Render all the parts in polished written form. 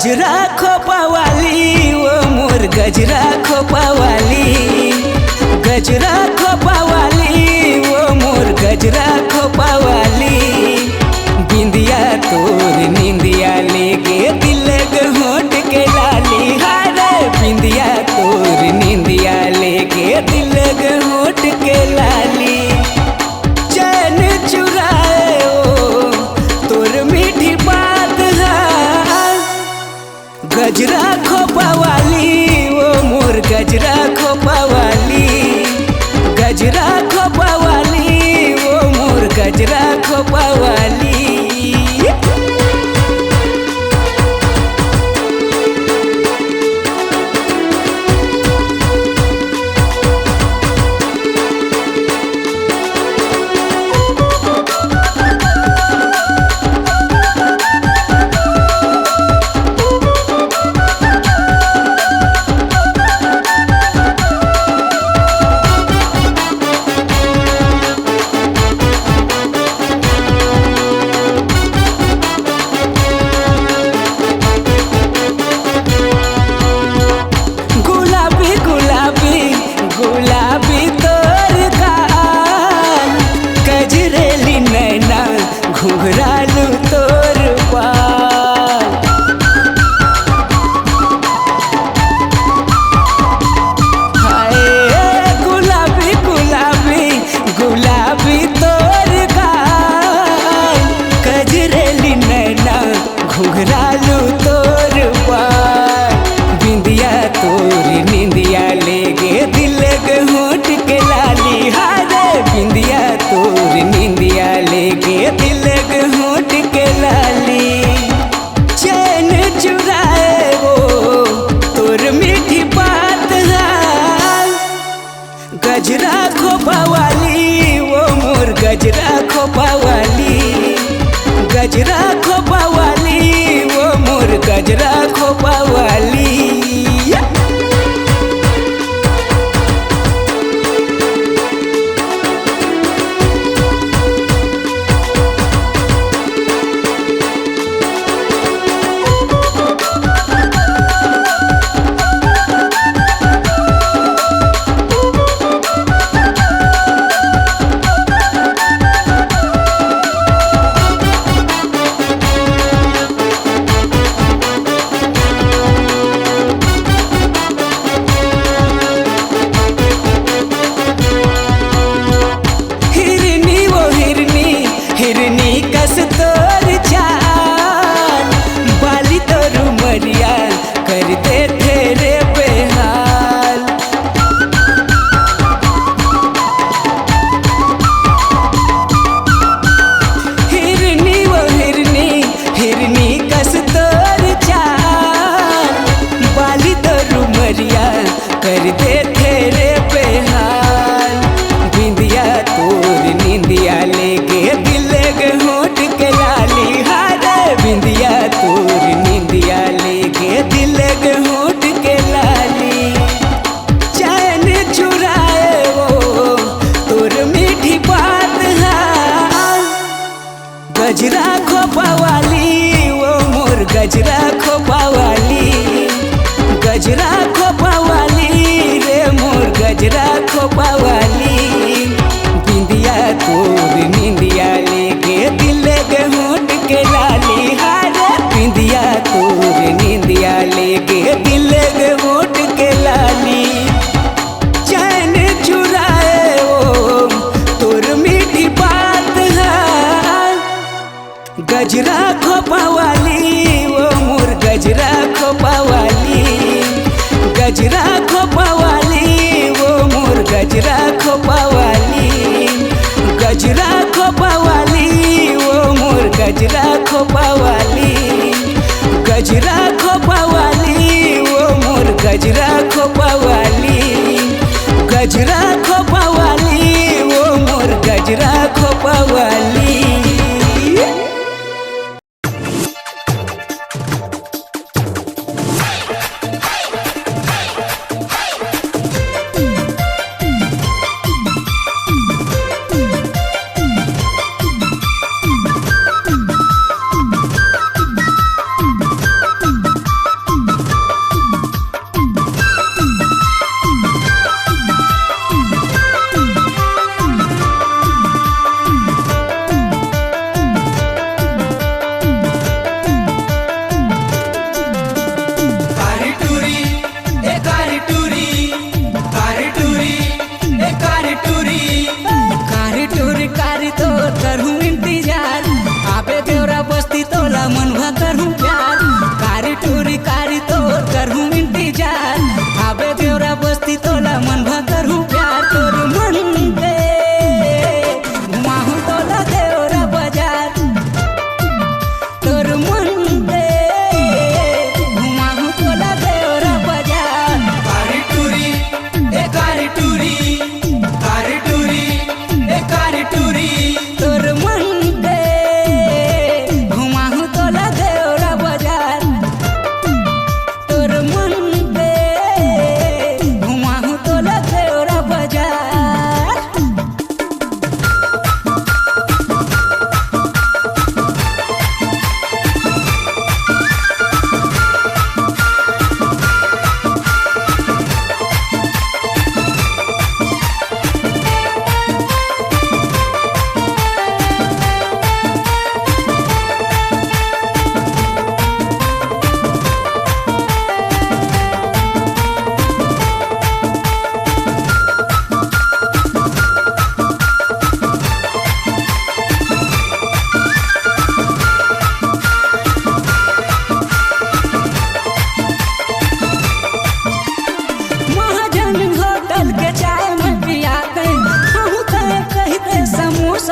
गजरा खोपावाली वो मोर गजरा खोपावाली, गजरा खोपावाली वो मोर गजरा खोपावाली। बिंदिया तोर निंदिया लेके दिल होट के लाली, हारे बिंदिया तोर निंदिया लेके दिल होट के लाली। चैन चुराए ओ तोर मीठी बात है, गजरा खोपावाली वो मोर गजरा खोपावाली, गजरा खोपावाली वो मोर गजरा खोपावाली। गुलाबी तोर गाल, गजरेली नैना घुघरालू तोर बाल। हाय गुलाबी गुलाबी गुलाबी तोर गाल, गजरेली नैना घुघरालू तोर बाल। बिंदिया तोर निंदिया लेगे दिल होट के लाली, हारे बिंदिया तोर निंदिया लेके दिल होट के लाली। चैन चुराए वो तोर मीठी बात है, गजरा खोपावाली वो मोर गजरा खोपावाली, गजरा खोपावाली वो मोर गजरा खोपावाली। हिरनी कस तोर चाल, बाली तोर उमरिया कर दे तेरे बेहाल। हिरनी वो हिरनी हिरनी कस तोर चाल, बाली तोर उमरिया कर दे तेरे बेहाल। बिंदिया तोर निंदिया लेके दिल होट के लाली, हारे बिंदिया तोर निंदिया लेके दिल होट के लाली। चैन चुराए वो तोर मीठी बात है, गजरा खोपावाली वो मोर गजरा खोपावाली, गजरा खोपावाली रे मोर गजरा खोपावाली। बिंदिया तोर निंदिया लेके दिल होट के लाली, हारे बिंदिया तोर निंदिया लेके दिल होट के लाली। चैन चुराए वो तोर मीठी बात है, गजरा खोपावाली वो मोर गजरा खोपावाली, गजरा खोपावाली वो मोर गजरा खोपावाली, गजरा खोपावाली वो मोर गजरा खोपावाली, गजरा खोपावाली वो मोर गजरा खोपावाली, गजरा खोपावाली वो मोर गजरा खोपावाली।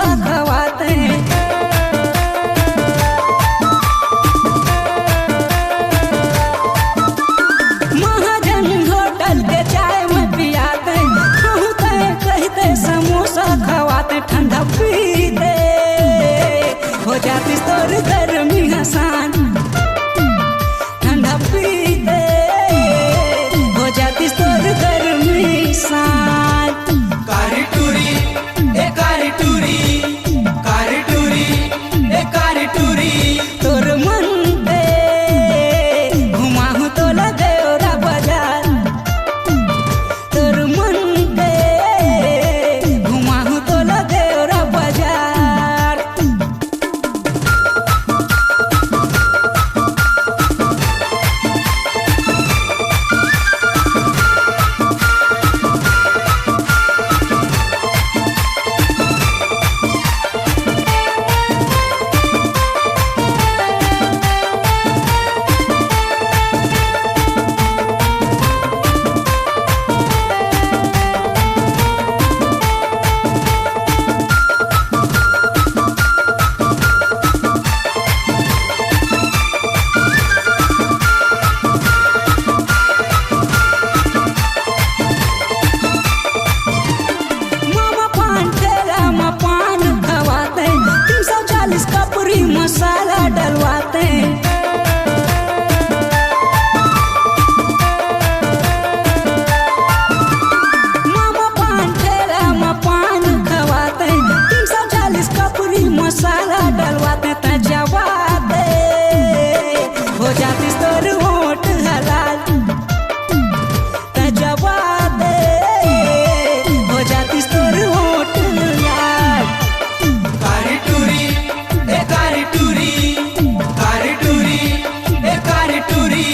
समोसा खवाते हैं। महाजन होटल के चाय में पियाते, कहते समोसा खवाते, ठंडा पीते हो जाती तोर गर्मी आसान। ठंडा पीते हो जाती तोर गर्मी आसान। कारी टूरी ए कारी टूरी, कारी टूरी ए कारी टूरी। तोर मन पे घुमाहू तो देवरा बाजार। तोर मन पे घुमाहू तो देवरा बाजार। मामा पान ठेला में पान खवाते, 340 का पूरी मसाला डलवाते। मामा पान ठेला में पान खवाते, 340 का पूरी मसाला डलवाते। तजवाते हो जाती तोर होठ हलाल। तजवाते हो जाती तोर होठ लाल। कारी टूरी ए कारी टूरी, कारी टूरी ए कारी टूरी।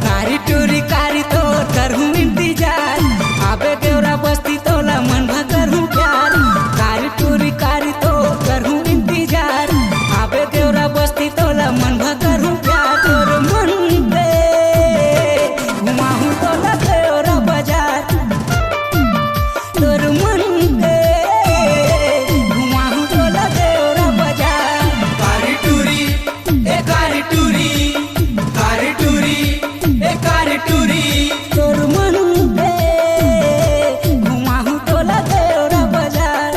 कारी टूरी कारी तो करहूँ इंतजार, आबे देवरा बस्ती तोला मन भा करहूँ प्यार। कारी टूरी कारी तो करहूँ इंतजार, आबे देवरा बस्ती तोला मन भा करहूँ प्यार। तोर मन पे घुमाहूँ तोला देवरा बाजार। तोर मन पे घुमाहूँ तोला देवरा बाजार। कारी टूरी ए कारी टूरी, कारी टूरी ए कारी टूरी। तोर मन पे घुमाहूँ तोला देवरा बाजार।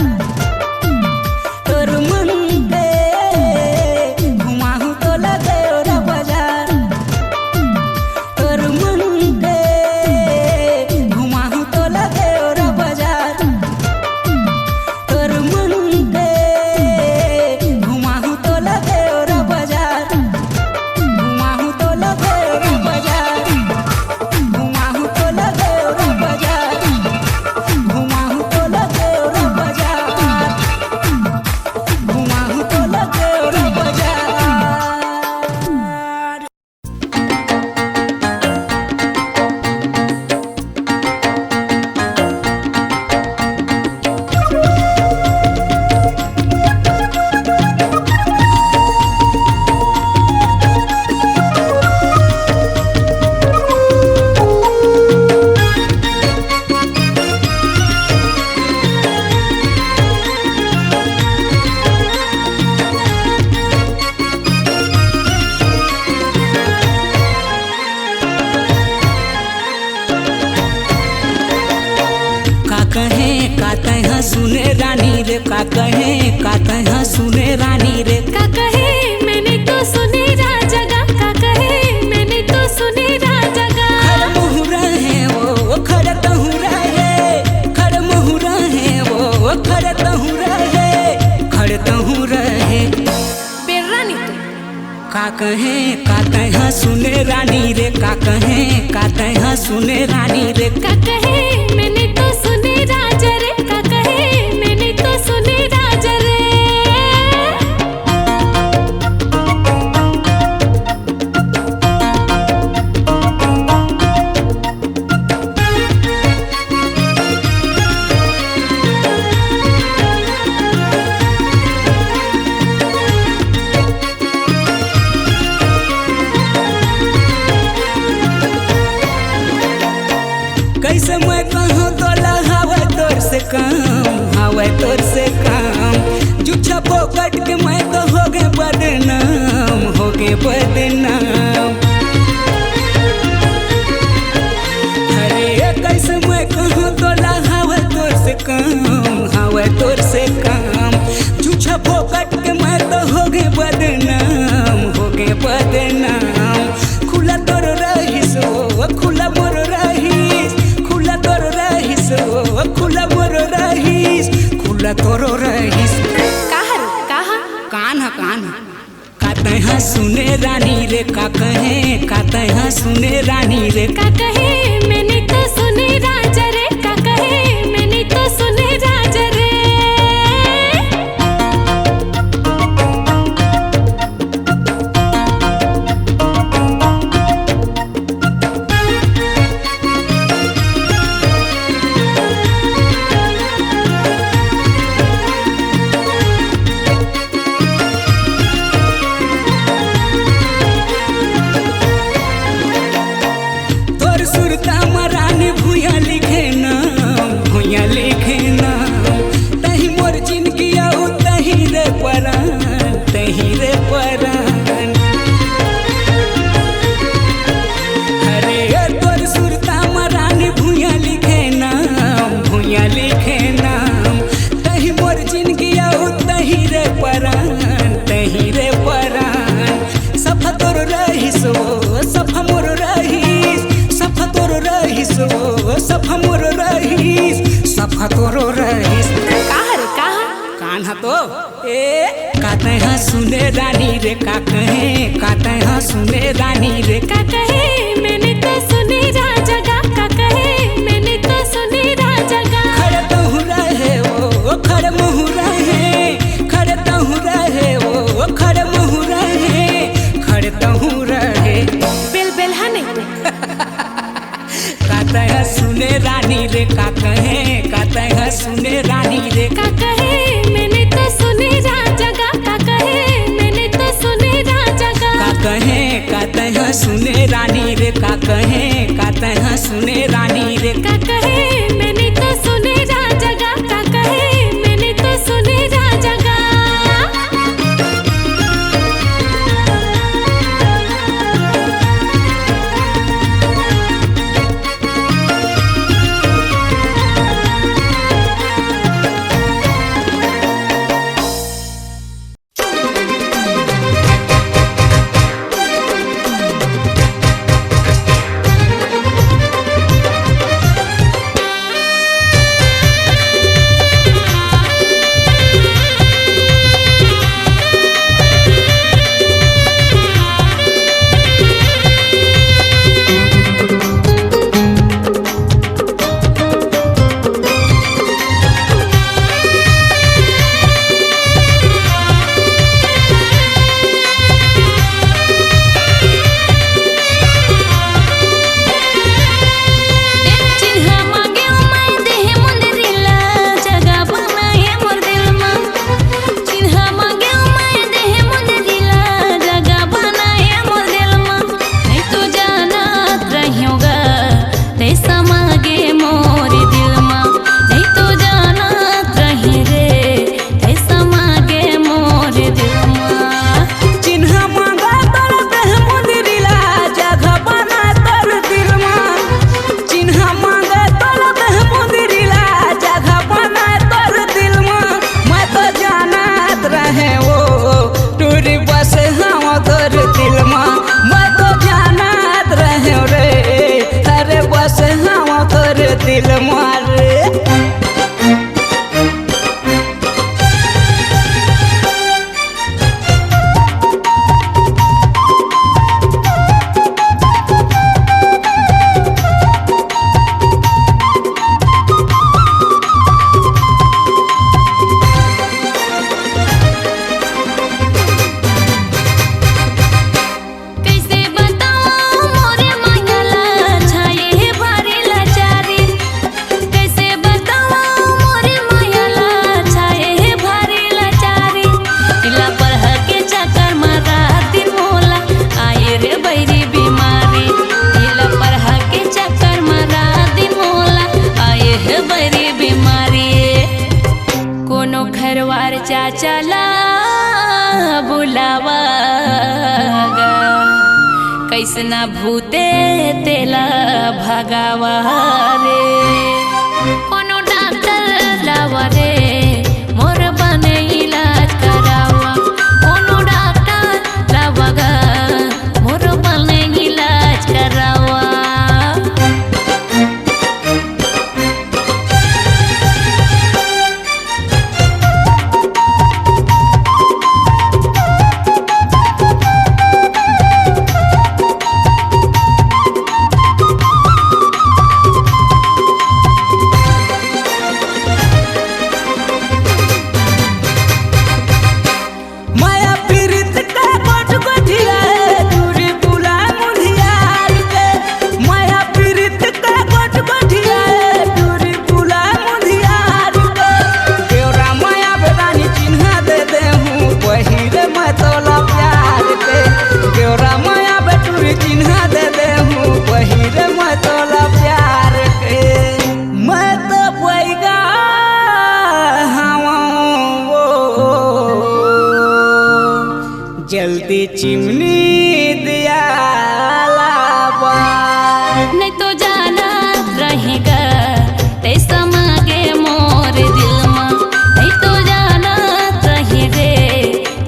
तोर मन पे घुमाहूँ तोला देवरा बाजार। तोर मन पे घुमाहूँ तोला देवरा बाजार। तोर मन पे घुमाहूँ तोला देवरा बाजार। घुमाहूँ तोला देवरा बाजार। घुमाहूँ तोला देवरा बाजार। घुमाहूँ तोला देवरा बाजार। घुमाहूँ तोला देवरा बाजार। का कहे का तैहा सुने रानी रे, का कहे का तैहा सुने रानी रे। का कहे मैंने तो सुने राजा गा, का कहे मैंने तो सुने राजा गा। खड़ मुहुरा है वो खड़ तहुरा है, खड़ मुहुरा है वो खड़ तहुरा है, खड़ तहुरा है। बेरानी तू का कहे का तैहा सुने रानी रे, का कहे का तैहा सुने रानी रे। का कहे मैंने तो सुने राजा रे, का कहे मैंने तो सुने राजा रे। कैसे मैं कहूँ होगे बदनाम। अरे कैसे मैं कहूँ तोला हवा तोर से काम, हवा तोर से काम। झूठा फोकट के मैं तो होगे बदनाम, होगे बदनाम। खुला तोर रहीस ओ खुला मोर रहीस, खुला तोर रहीस ओ खुला मोर रहीस, खुला तोर रहीस। कान काते हाँ सुने रानी रे का कहे, काते हाँ सुने रानी रे का कहे मैंने तो सुने राजा रे, का कहे मैंने तो सुने राजा रे। तोर सुरता मरानी भूया लिखे नाम, भूया लिखे नाम। तही मोर जिंदगी आऊ तही रे परान, तही रे परान। अरे तोर सुरता मरानी भूया लिखे नाम, भूया लिखे नाम। तही मोर जिंदगी आऊ तही रे परान, तही रे परान। सफा तोर रहीस ओ सफा मोर रहीस, सफा तोर रहीस ओ सफा मोर रहीस, सफा तोर रहीस। कान हा तो ए काते हाँ सुने रानी रे का कहे, काते हाँ सुने रानी रे का कहे मैंने तो सुने राजा गा, का कहे मैंने तो सुने राजा गा। खड़े तहु रहे ओ खड़े महु रहे, खड़े तहु रहे ओ खड़े महु रहे, खड़े तहु रहे। बेल हने काते हाँ सुने रानी रे का कहे, काते हाँ सुने रानी रे का कहे मैंने तो सुने राजा गा, का कहे मैंने तो सुने राजा गा। का कहे काते हाँ सुने रानी रे का कहे, काते हाँ सुने रानी रे का कहे मैंने तो सुने राजा गा, का कहे मैंने तो सुने राजा गा। दिल मारे चला बुलावा कैसना भूते तेला भगावा रे कोनो डॉक्टर लावा रे मोर बने इलाज करावा कोनो डॉक्टर लावा गा मोर बने इलाज करावा माया पीरित का गोट गोठिया दूरी बुला मुंधियार के माया पीरित का गोट गोठिया दूरी बुला मुंधियार के केवरा माया बेरानी चिन्हा दे दे हूँ वही रे मैं तोला प्यार के केवरा माया बेटूरी चिन्हा दे दे हूँ वही रे मैं तोला प्यार के मैं तो पैगा जल्दी चिमनी दिया लावा नहीं तो जाना रहेगा ते समागे मोर दिल में नहीं तो जाना रहेगे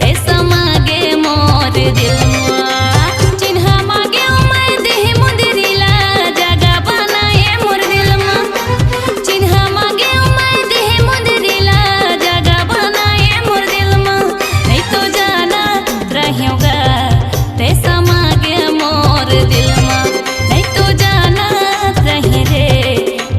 ते समागे मोर दिल में चिन्हा मागे मैं देह मुंदिरिला जगह बनाए मोर दिल में चिन्हा मागे मैं देह मुंदिरिला जगह बनाए मोर दिल में नहीं तो जाना रहेगा ते समागे मोर दिल में नहीं तो जाना रहे रे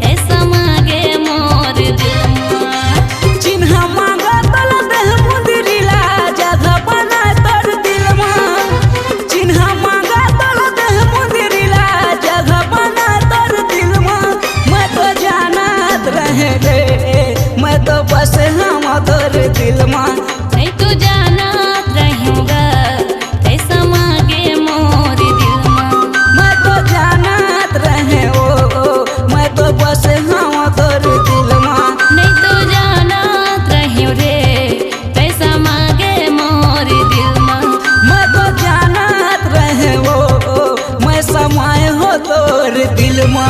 ते समागे मोर दिल में चिन्हा मांगा तल देह मुंदिरिला जगह बना तोर दिल में चिन्हा मांगा तल देह मुंदिरिला जगह बना तोर दिल में मैं तो जानत रहे रे मैं तो बस हम तोर दिल में नहीं तो जाना रहेगा ते समागे मोर दिल में मैं तो जानत रहे मैं तो बस हम तोर दिल में नहीं तो जाना रहे रे ते समागे मोर दिल में मैं तो जानत रहे मैं समय हो तोर दिल में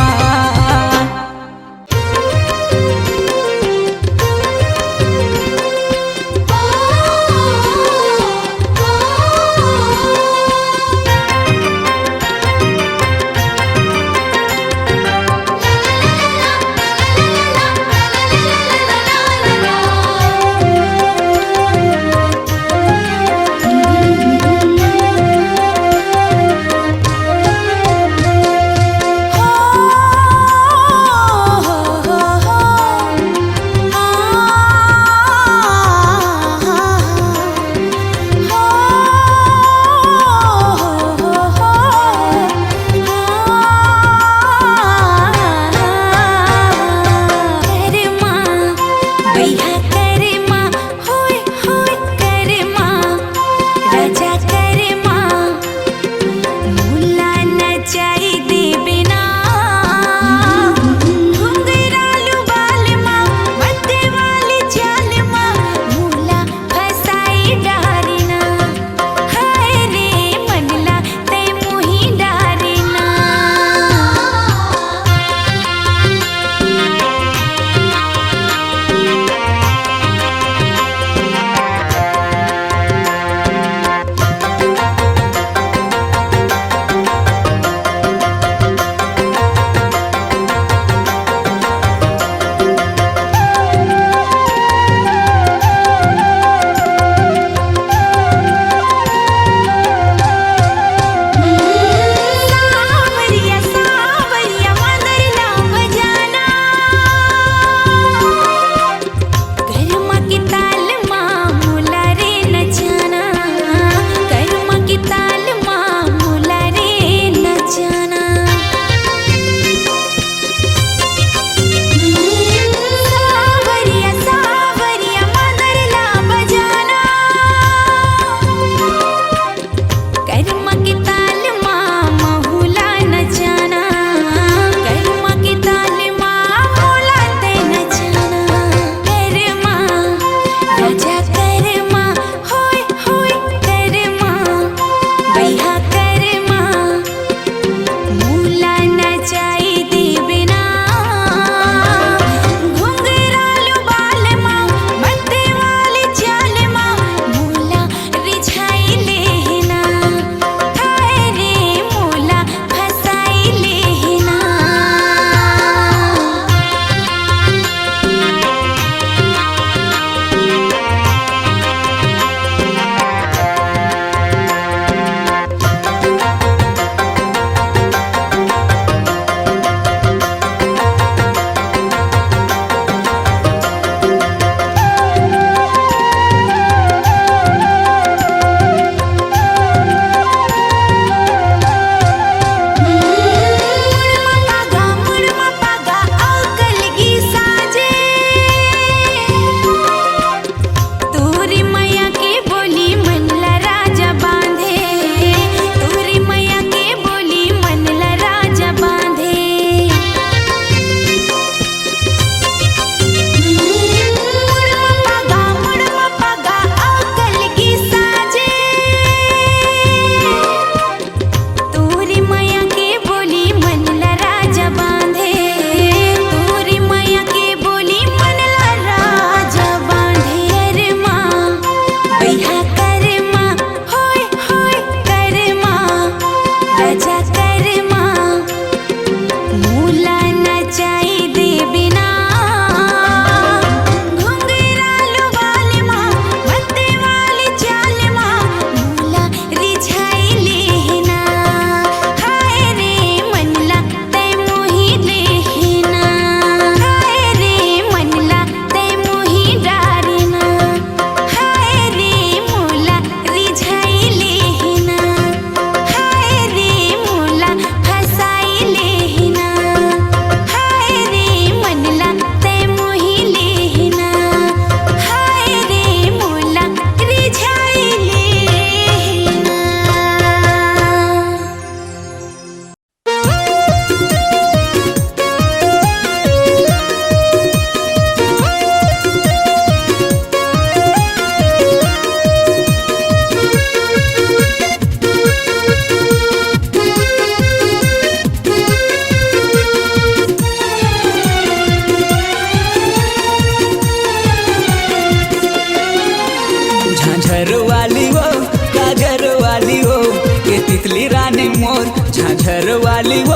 वाली हो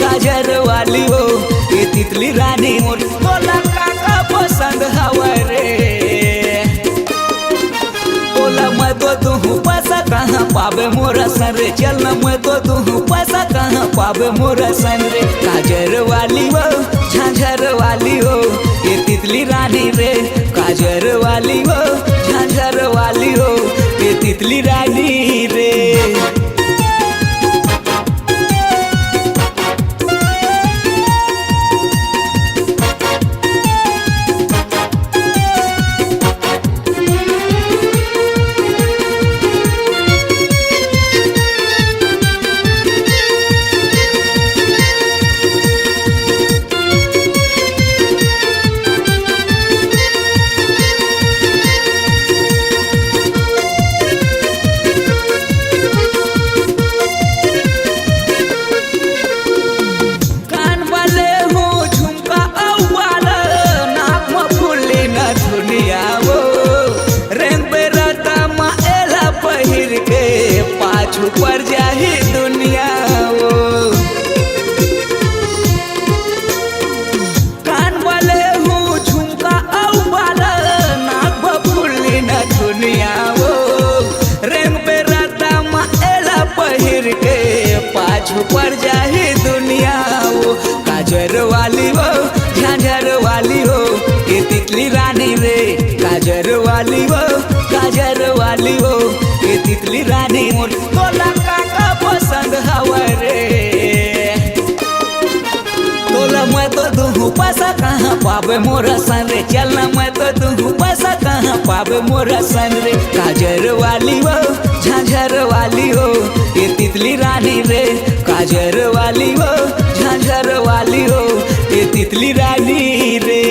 काजर वाली हो ये तितली रानी मोर तोला काका पसंद हवा रे बोला मैं तो तू पैसा कहाँ पावे मोरा सन रे चल न मैं तो तू पैसा कहाँ पावे मोरा सन रे काजर वाली हो झांझर वाली हो ये तितली रानी रे काजर वाली हो झांझर वाली हो ये तितली रानी रे ऊपर जाही दुनिया वो कान वाले हूँ झुमका औवाला नाक बफुली न दुनिया वो रंग पे राता माएला पहिर के पाछू पर जाही दुनिया वो काजर वाली हो झांझर वाली हो ये तितली रानी रे काजर वाली हो काजर वाली हो ये तितली रानी मोर तोला काका पसंद हवा रे तोला मैं तो दूँ पैसा कहाँ पावे मोरा सन रे चल न मैं तो दूँ पैसा कहाँ पावे मोरा सन रे काजर वाली हो झांझर वाली हो ये तितली रानी रे काजर वाली हो झांझर वाली हो ये तितली रानी रे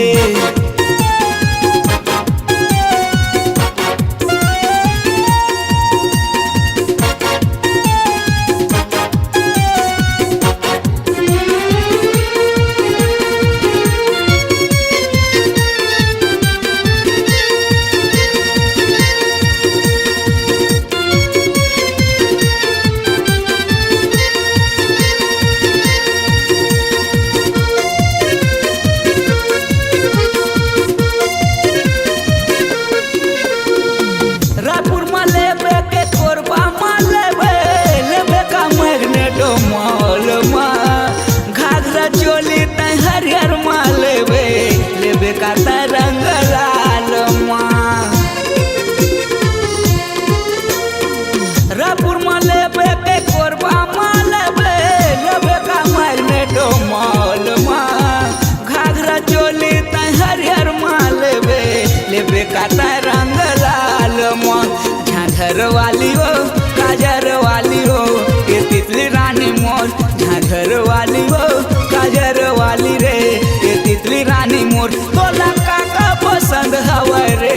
रंग लाल झांझर वाली हो काजर वाली हो ये तितली रानी मोर झांझर वाली हो काजर वाली रे ये तितली रानी मोर तोला काका पसंद हवा रे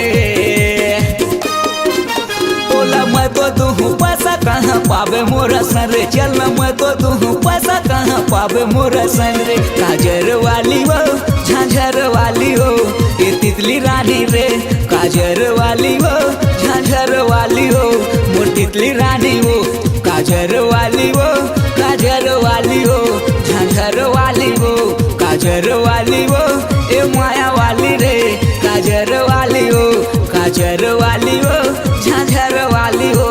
तोला मैं तो दूँ पैसा कहाँ पावे मोरा सन रे चल न मैं तो दूँ पैसा कहाँ पावे मोरा सन रे काजर वाली हो झांझर वाली हो ये तितली रानी रे काजर वाली हो झांझर वाली हो मोर तितली रानी हो काजर वाली हो काजर वाली हो झांझर वाली हो काजर वाली हो ए माया वाली रे काजर वाली हो काजर वाली हो झांझर वाली हो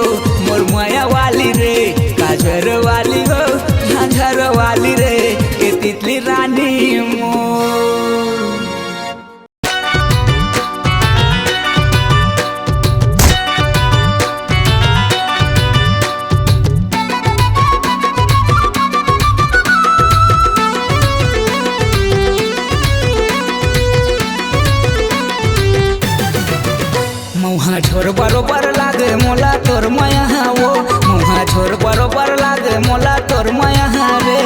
मोर माया वाली रे काजर वाली हो झांझर वाली रे ये तितली रानी मोर मुहा छोर बरोबर लागे मोला तोर माया वो मुहा छोर बरोबर लागे मोला तोर माया रे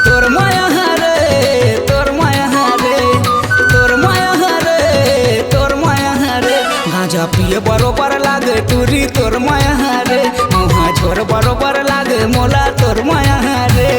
तोर माया रे तोर माया रे तोर माया रे तोर माया रे गांजा पिए बरोबर लागे टूरी तोर माया रे मुहा छोर बरोबर लागे मोला तोर माया रे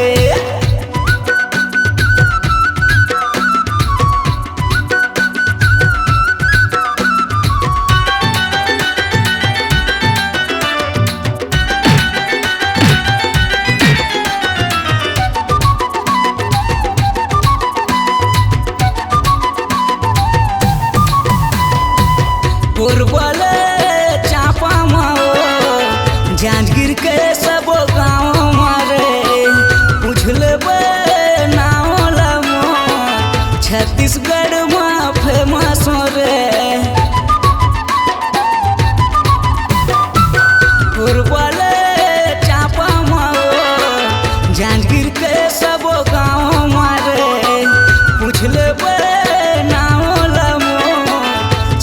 छत्तीसगढ़ में फेमस रे पूर्वले चापा माओ जांजगीर के सब गाँव मारे पूछले नाम लमो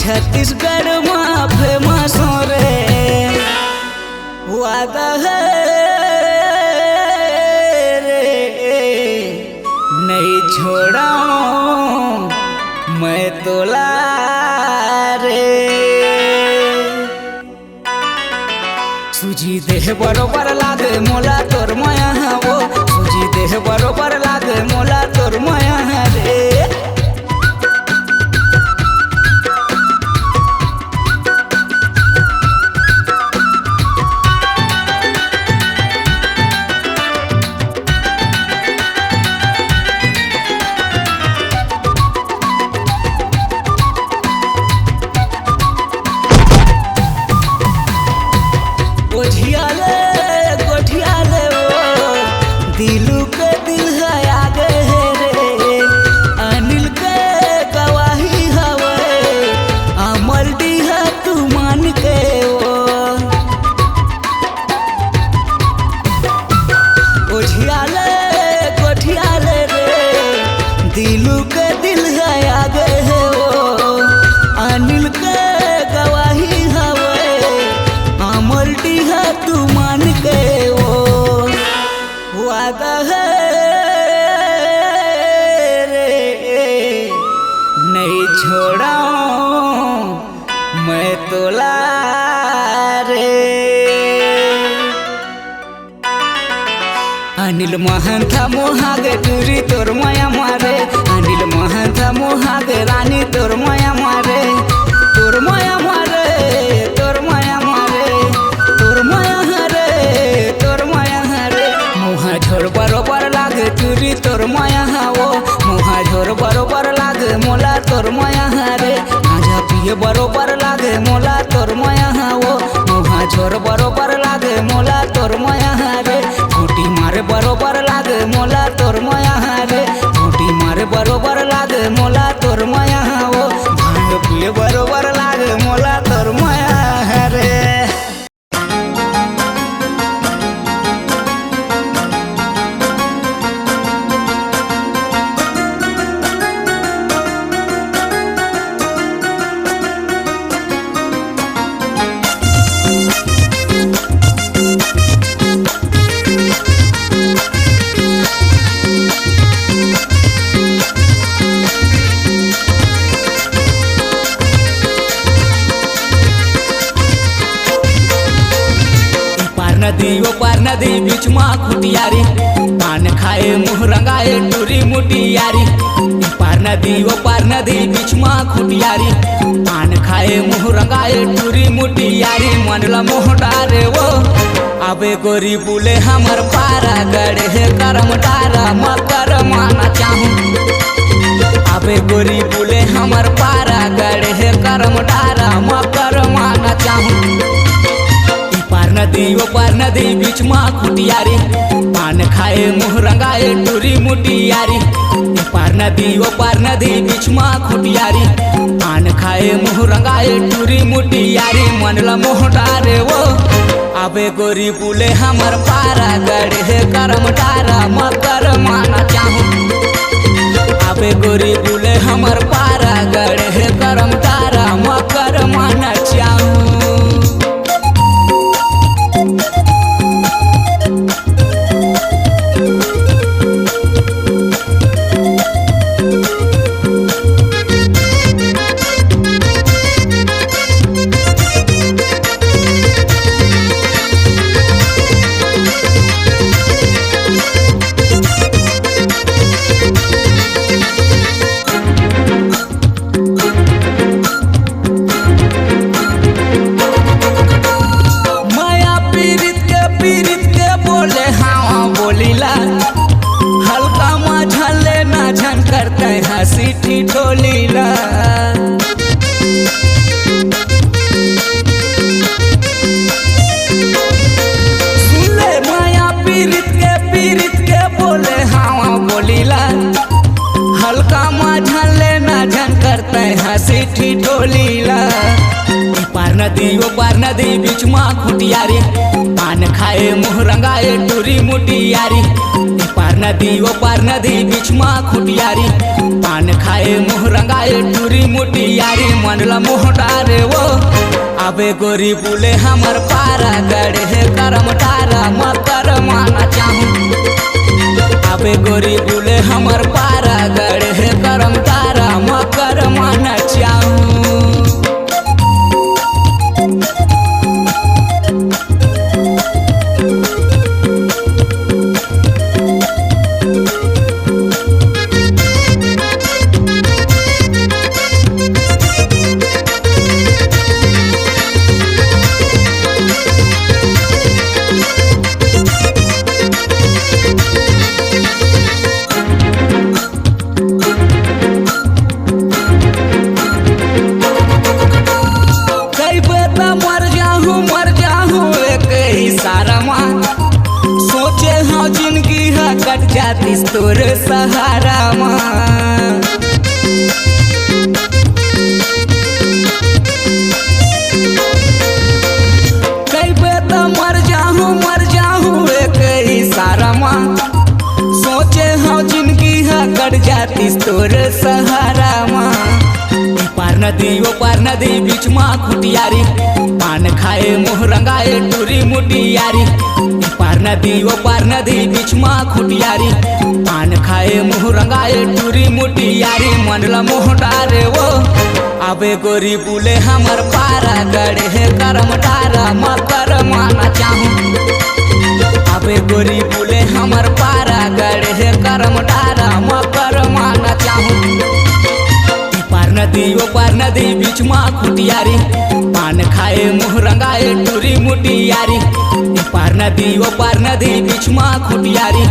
छत्तीसगढ़ में फेमस रे वादा है नहीं छोड़ा मैं तोला रे सूजी देह बरोबर लागे मोला तोर माया वो सूजी देह बरोबर लागे मोला तोर माया रे गोठियाले वो दिलू के दिल है आगे रे अनिल के गवाही हवे अमर डी है तू मान के वो गोठियाले रे दिलू के दिल है आगे वो अनिल के गवाही हवे अमर डी है तू मान के वो वादा है रे नहीं छोड़ा मैं तोला रे अनिल महंता मोहागे टूरी तोर माया मारे अनिल महंता मोहागे रानी तोर माया मारे तोर माया मारे तोर माया मारे तोर माया हरे तोर माया हरे मुहा झोर बरोबर लागे टूरी तोर माया वो मुहा झोर बरोबर लागे मोला तोर माया हरे आजा पिए बरोबर लागे मोला तोर माया वो मुहा झोर बरोबर लागे मोला तोर माया हरे छोटी मारे बरोबर लागे मोला तोर माया रे छोटी मारे बरोबर लागे मोला तोर माया वो भांग पिए बरोबर लागे मोला तोर माया रे पार नदी बीच में खुटियारी पान खाए मुँह रंगाए टूरी मुटियारी पार नदी बीच में खुटियारी पान खाए मुँह रंगाए टूरी मुटियारी मनला मोह डारे वो अबे गोरी बुले हमर पारा गड़े है करम डारा मकर माना चाहूँ अबे गोरी बुले हमर पारा गड़े है करम डारा मकर माना चाहूँ पार नदी बीच में खुटियारी पान खाए मुँह रंगाए टूरी मुटियारी पार नदी बीच में खुटियारी पान खाए मुँह रंगाए टूरी मुटियारी मनला मोह डारे वो अबे गोरी बुले हमर पारा गड़े है करम डारा मकर माना चाहूँ अबे गोरी बुले हमर पारा गड़े है करम डारा मकर माना चाहूँ हंसी ठोलीला सुले माया पीरित के बोले हाँ बोलीला हल्का माझल बोलीला। पार नदी ओ पार नदी बीच माँ खुटियारी, पान खाए मुँह रंगाए टूरी मुटियारी। पार नदी ओ पार नदी बीच माँ खुटियारी, पान खाए मुँह रंगाए टूरी मुटियारी। मनला मुँह डारे वो आबे गोरी बुले हमर पारा गड़े है करम तारा मकर माना चाहूँ। आबे गोरी बुले हमर पारा गड़े है करम तारा मकर माना चाहूँ। कट जाती तोर सहारा माँ, कई बेर मर जाहूँ एक इशारा माँ। सोचे हाँ जिंदगी है कट जाती तोर सहारा माँ। पार नदी ओ पार नदी बीच माँ खुटियारी, पान खाए मुँह रंगाए टूरी मुटियारी। पार नदी ओ पार नदी बीच माँ खुटियारी, पान खाए मुँह रंगाए टूरी मुटियारी। मनला मुँह डारे वो आबे गोरी बुले हमर पारा गड़े है करम तारा मकर माना चाहूँ। आबे गोरी बुले हमर पारा गड़े है करम तारा मकर माना चाहूँ। पार नदी ओ पार नदी बीच माँ खुटियारी, पान खाए मुँह रंगाए टूरी मुटियारी। पार नदी ओ पार नदी बीच माँ खुटियारी,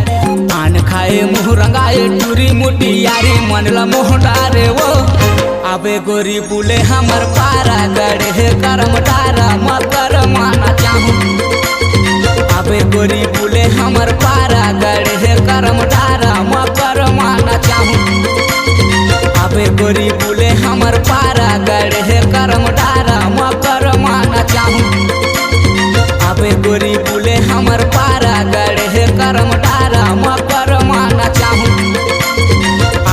पान खाए मुँह रंगाए टूरी मुटियारी। मनला मुँह डारे वो आबे गोरी बुले हमर पारा गड़े है करम तारा मकर माना चाहूँ। आबे गोरी बुले हमर पारा गड़े है करम तारा मकर माना चाहूँ। आबे गोरी बुले हमर पारा गड़े है करम तारा मकर माना चाहूँ। आबे गोरी बुले हमर पारा गड़े है करम तारा मकर माना चाहूँ।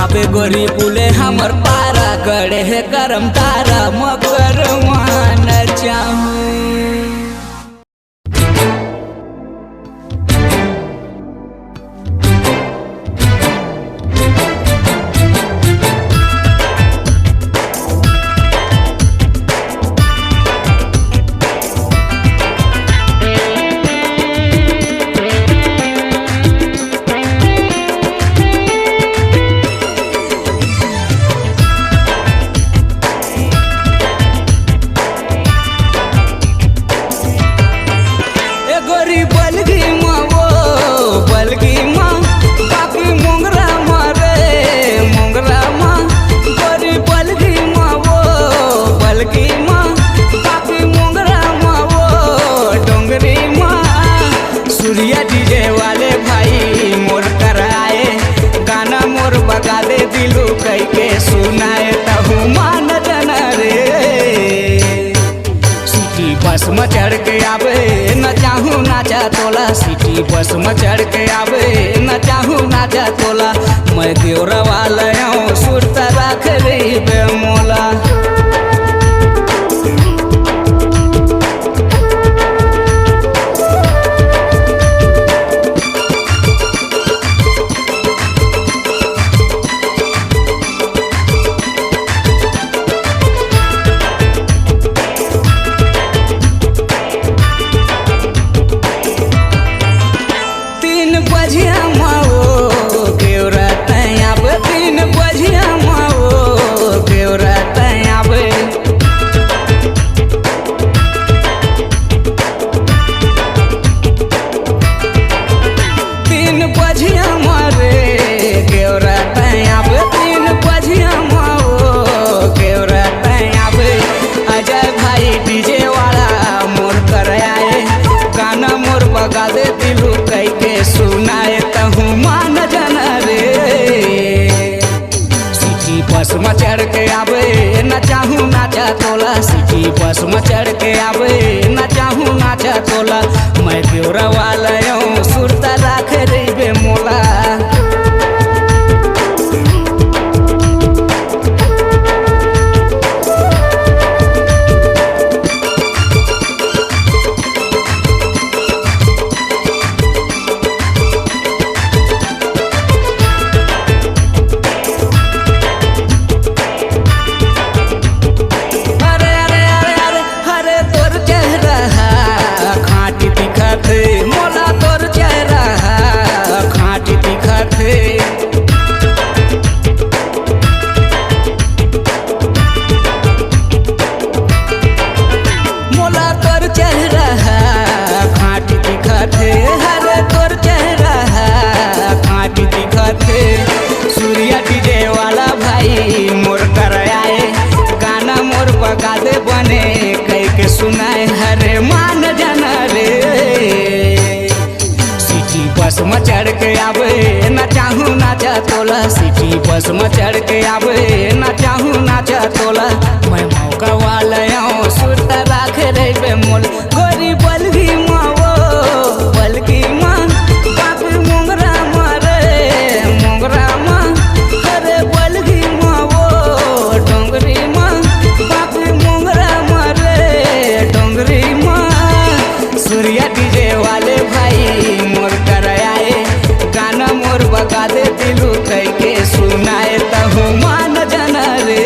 आबे गोरी बुले हमर पारा गड़े है करम तारा मकर माना चाहूँ। बस में चढ़ के आवे न चाहूँ नाचा तोला, सिटी बस में चढ़ के आवे न चाहूँ नाचा तोला। मैं देवरा वाला सुरता रख रही बेमोला। तीन बजिया माँ तोला, सिटी बस में चढ़ के आवे ना चाहूँ नाचा तोला। मैं मौका वाला आऊँ सुरता राख रे बे मोल, गोरी बलगी माँ वो बलगी माँ बाप मोंगरा मारे मोंगरा माँ, अरे बलगी माँ वो डोंगरी माँ बाप मोंगरा मारे डोंगरी माँ। सूर्या डीजे वाले भाई मोर कर आए, गाना मोर बगा दे दिलू कह के सुनाए तहु मान जाना रे।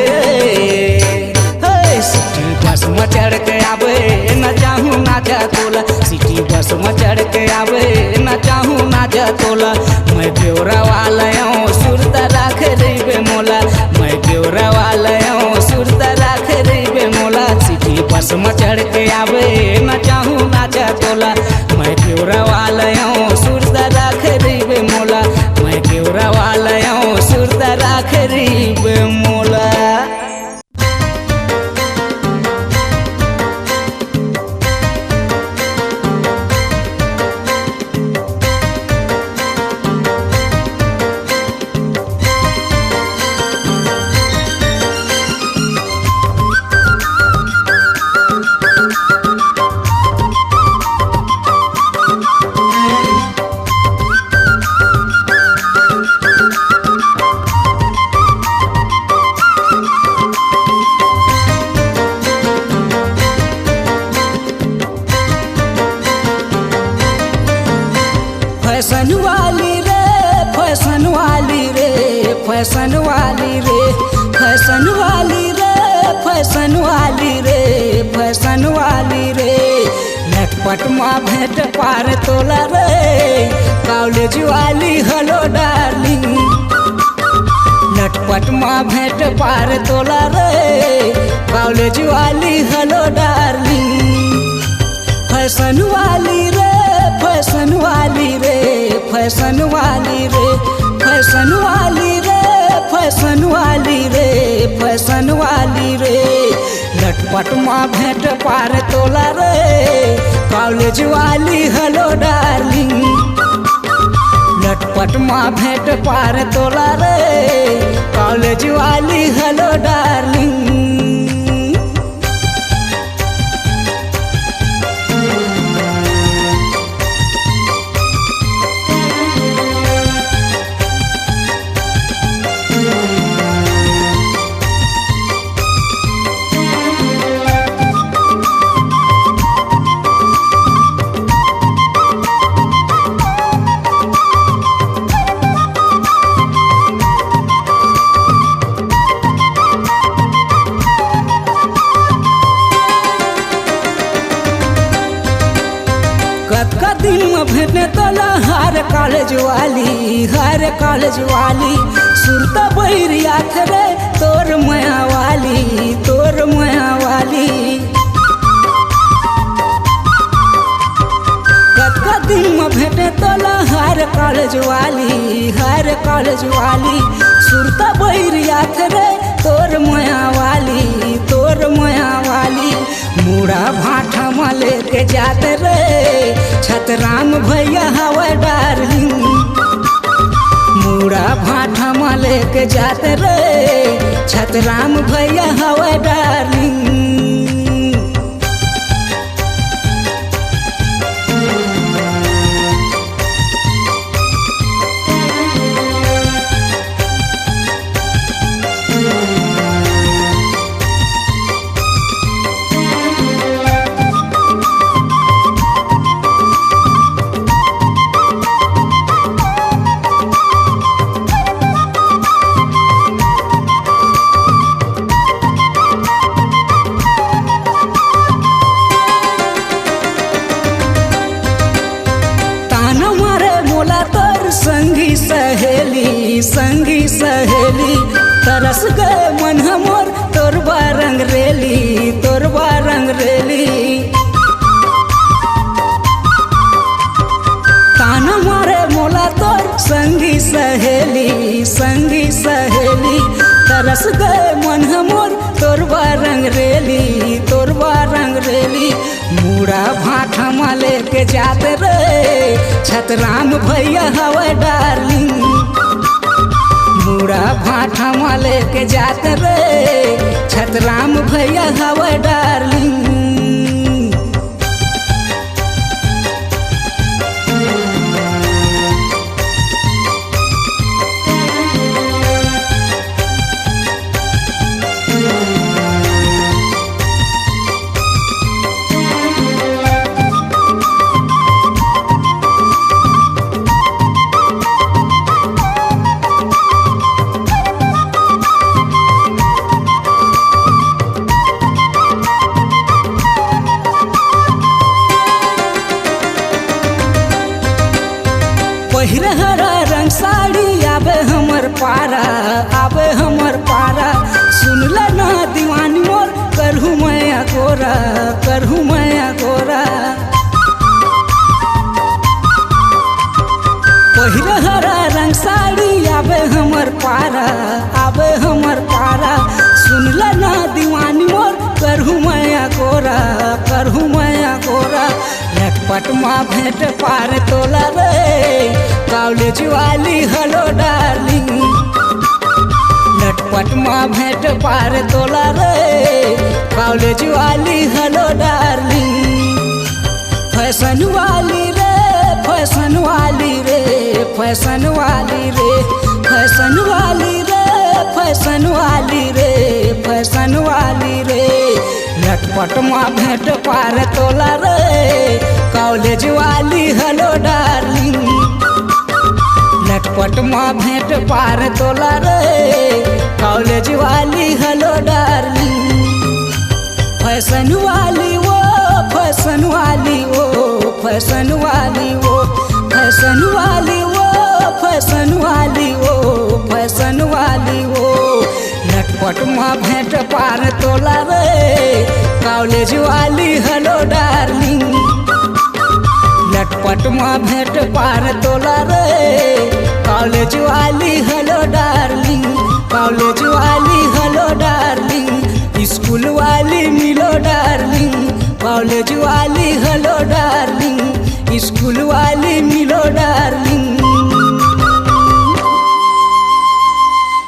सिटी बस में चढ़ के आवे न चाहूँ नाचा तोला, सिटी बस में चढ़ के आवे न चाहूँ नाचा तोला। मैं ब्योरा वाला हूँ सुरता राख रे बे मोला, मैं ब्योरा वाला हूँ सुरता राख रे बे मोला। सिटी बस में चढ़ के आवे न चाहूँ नाचा तोला, मैं ब्योरा वाला हूँ सुरता राख रे बे मोला, मैं ब्योरा वाला हूँ सुरता राख रे बे मोला। फैशन वाली रे फैशन वाली रे फैशन वाली रे फैशन वाली रे फैशन वाली रे फैशन वाली रे। लटपट माँ भेंट पार तोला रे, कॉलेज वाली हेलो डार्लिंग। लटपट माँ भेंट पार तोला रे, कॉलेज वाली हेलो डार्लिंग। फैशन वाली रे फैशन वाली रे फैशन वाली रे फैशन वाली रे फैशन वाली रे फैशन वाली रे। लटपट माँ भेंट पार तोला रे, कॉलेज वाली हेलो डार्लिंग। लटपट माँ भेंट पार तोला रे, कॉलेज वाली हेलो डार्लिंग। दिन में भेटने तोला हर कॉलेज वाली सुरता बहिरी आखरे तोर माया वाली। कतका दिन में भेटे तोला हर कॉलेज वाली सुरता बहिरी आखरे तोर माया वाली। मुड़ा भाठा में लेके जाते रे छतराम भैया हवा डार्लिंग। मुड़ा भाठा में लेके जाते रे छतराम भैया हवा डार्लिंग। संगी सहेली तरस गए मन हमर तोरबा रंग रेली। ताना मारे मोला तोर संगी सहेली तरस गए मन हमर तोरबा रंग रेली। मुड़ा भाठा में लेके जाते रे छतराम भैया हवा डार्लिंग। ठामा लेके जात रे छतराम भैया हवा डार्लिंग। पहिरे हरा रंग साड़ी आबे हमर पारा, आबे हमर पारा। सुन ल ना दीवानी मोर करहूँ मैं अकोरा, करहूँ मैं अकोरा। पहिरे हरा रंग साड़ी आबे हमर पारा, आबे हमर पारा। सुन ल ना दीवानी मोर करहूँ मैं अकोरा, करहूँ मैं अकोरा। लटपट माँ भेंट पार तोला रे कॉलेज वाली हेलो डार्लिंग। लटपट माँ भेंट पार तोला रे कॉलेज वाली हेलो डार्लिंग। फैशन वाली रे, फैशन वाली रे, फैशन वाली रे, फैशन वाली रे, फैशन वाली रे, फैशन वाली रे। लटपट माँ भेंट पार तोला रे कॉलेज वाली हेलो डार्लिंग। लटपट माँ भेंट पार तोला रे कॉलेज वाली हेलो डार्लिंग। फैशन वाली वो, फैशन वाली वो, फैशन वाली वो, फैशन वाली वो, फैशन वाली वो, फैशन वाली वो। लटपट माँ भेंट पार तोला रे कॉलेज वाली हेलो डार्लिंग। लटपट माँ भेंट पार तोला रे कॉलेज वाली हेलो डार्लिंग। कॉलेज वाली हेलो डार्लिंग, स्कूल वाली मिलो डार्लिंग। कॉलेज वाली हेलो डार्लिंग, स्कूल वाली मिलो डार्लिंग।